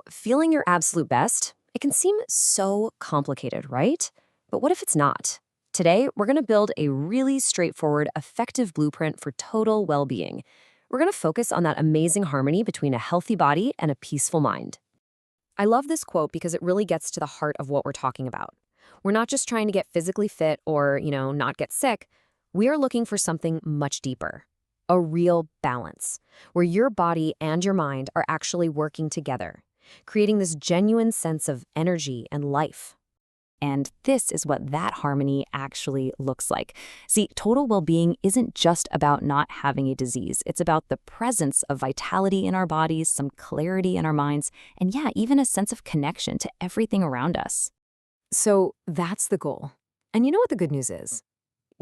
Feeling your absolute best, it can seem so complicated, right? But what if it's not? Today, we're going to build a really straightforward, effective blueprint for total well being. We're going to focus on that amazing harmony between a healthy body and a peaceful mind. I love this quote because it really gets to the heart of what we're talking about. We're not just trying to get physically fit or, not get sick. We are looking for something much deeper. A real balance, where your body and your mind are actually working together, creating this genuine sense of energy and life. And this is what that harmony actually looks like. See, total well-being isn't just about not having a disease. It's about the presence of vitality in our bodies, some clarity in our minds, and even a sense of connection to everything around us. So that's the goal. And you know what the good news is?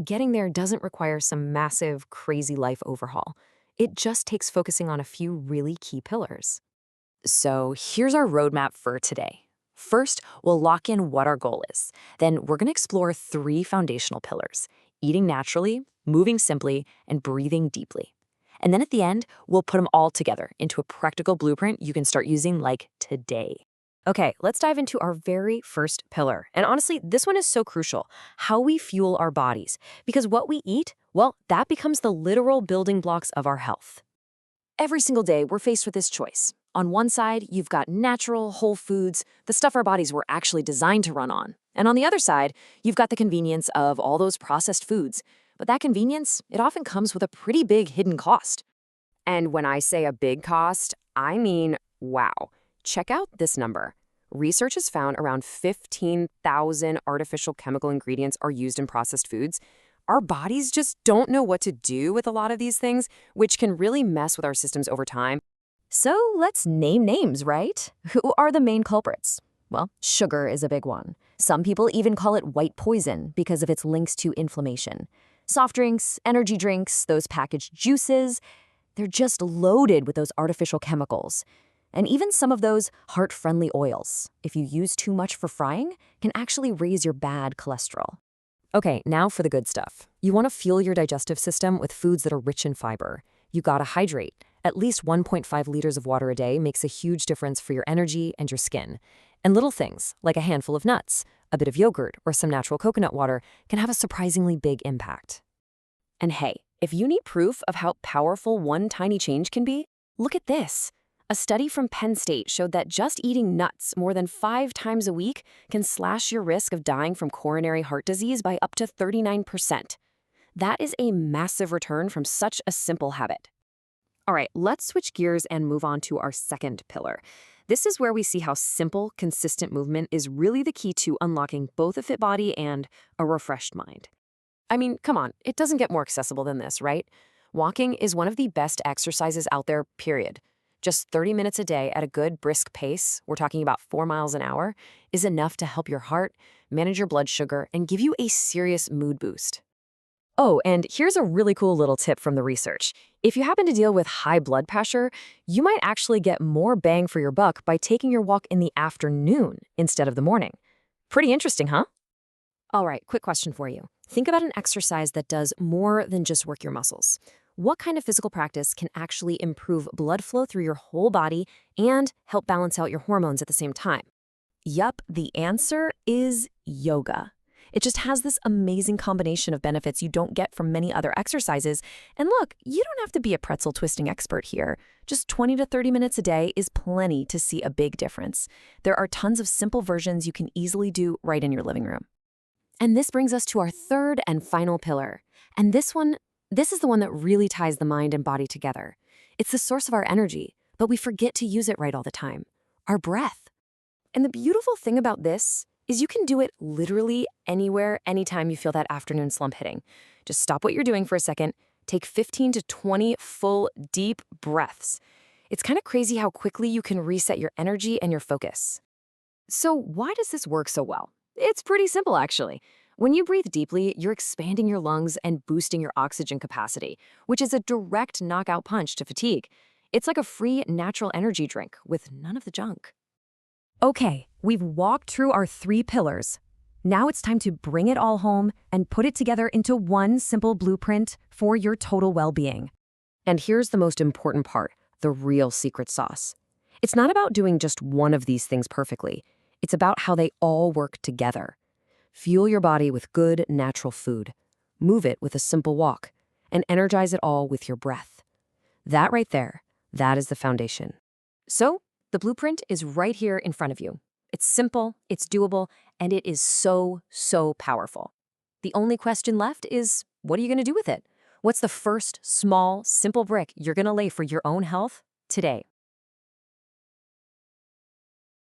Getting there doesn't require some massive, crazy life overhaul. It just takes focusing on a few really key pillars. So here's our roadmap for today. First, we'll lock in what our goal is. Then we're going to explore 3 foundational pillars: eating naturally, moving simply, and breathing deeply. And then at the end, we'll put them all together into a practical blueprint you can start using like today. Okay, let's dive into our very first pillar. And honestly, this one is so crucial: how we fuel our bodies. Because what we eat, well, that becomes the literal building blocks of our health. Every single day, we're faced with this choice. On one side, you've got natural, whole foods, the stuff our bodies were actually designed to run on. And on the other side, you've got the convenience of all those processed foods. But that convenience, it often comes with a pretty big hidden cost. And when I say a big cost, I mean, wow. Check out this number. Research has found around 15,000 artificial chemical ingredients are used in processed foods. Our bodies just don't know what to do with a lot of these things, which can really mess with our systems over time. So let's name names, right? Who are the main culprits? Well, sugar is a big one. Some people even call it white poison because of its links to inflammation. Soft drinks, energy drinks, those packaged juices, they're just loaded with those artificial chemicals. And even some of those heart-friendly oils, if you use too much for frying, can actually raise your bad cholesterol. Okay, now for the good stuff. You want to fuel your digestive system with foods that are rich in fiber. You gotta hydrate. At least 1.5 liters of water a day makes a huge difference for your energy and your skin. And little things, like a handful of nuts, a bit of yogurt, or some natural coconut water, can have a surprisingly big impact. And hey, if you need proof of how powerful one tiny change can be, look at this. A study from Penn State showed that just eating nuts more than 5 times a week can slash your risk of dying from coronary heart disease by up to 39%. That is a massive return from such a simple habit. All right, let's switch gears and move on to our second pillar. This is where we see how simple, consistent movement is really the key to unlocking both a fit body and a refreshed mind. I mean, come on, it doesn't get more accessible than this, right? Walking is one of the best exercises out there, period. Just 30 minutes a day at a good, brisk pace, we're talking about 4 miles an hour, is enough to help your heart, manage your blood sugar, and give you a serious mood boost. Oh, and here's a really cool little tip from the research. If you happen to deal with high blood pressure, you might actually get more bang for your buck by taking your walk in the afternoon instead of the morning. Pretty interesting, huh? All right, quick question for you. Think about an exercise that does more than just work your muscles. What kind of physical practice can actually improve blood flow through your whole body and help balance out your hormones at the same time? Yup, the answer is yoga. It just has this amazing combination of benefits you don't get from many other exercises. And look, you don't have to be a pretzel twisting expert here. Just 20 to 30 minutes a day is plenty to see a big difference. There are tons of simple versions you can easily do right in your living room. And this brings us to our third and final pillar. And this is the one that really ties the mind and body together. It's the source of our energy, but we forget to use it right all the time. Our breath. And the beautiful thing about this is you can do it literally anywhere, anytime you feel that afternoon slump hitting. Just stop what you're doing for a second, take 15 to 20 full, deep breaths. It's kind of crazy how quickly you can reset your energy and your focus. So why does this work so well? It's pretty simple, actually. When you breathe deeply, you're expanding your lungs and boosting your oxygen capacity, which is a direct knockout punch to fatigue. It's like a free, natural energy drink with none of the junk. Okay, we've walked through our 3 pillars. Now it's time to bring it all home and put it together into one simple blueprint for your total well-being. And here's the most important part, the real secret sauce. It's not about doing just one of these things perfectly. It's about how they all work together. Fuel your body with good, natural food. Move it with a simple walk. And energize it all with your breath. That right there, that is the foundation. So, the blueprint is right here in front of you. It's simple, it's doable, and it is so, so powerful. The only question left is, what are you going to do with it? What's the first, small, simple brick you're going to lay for your own health today?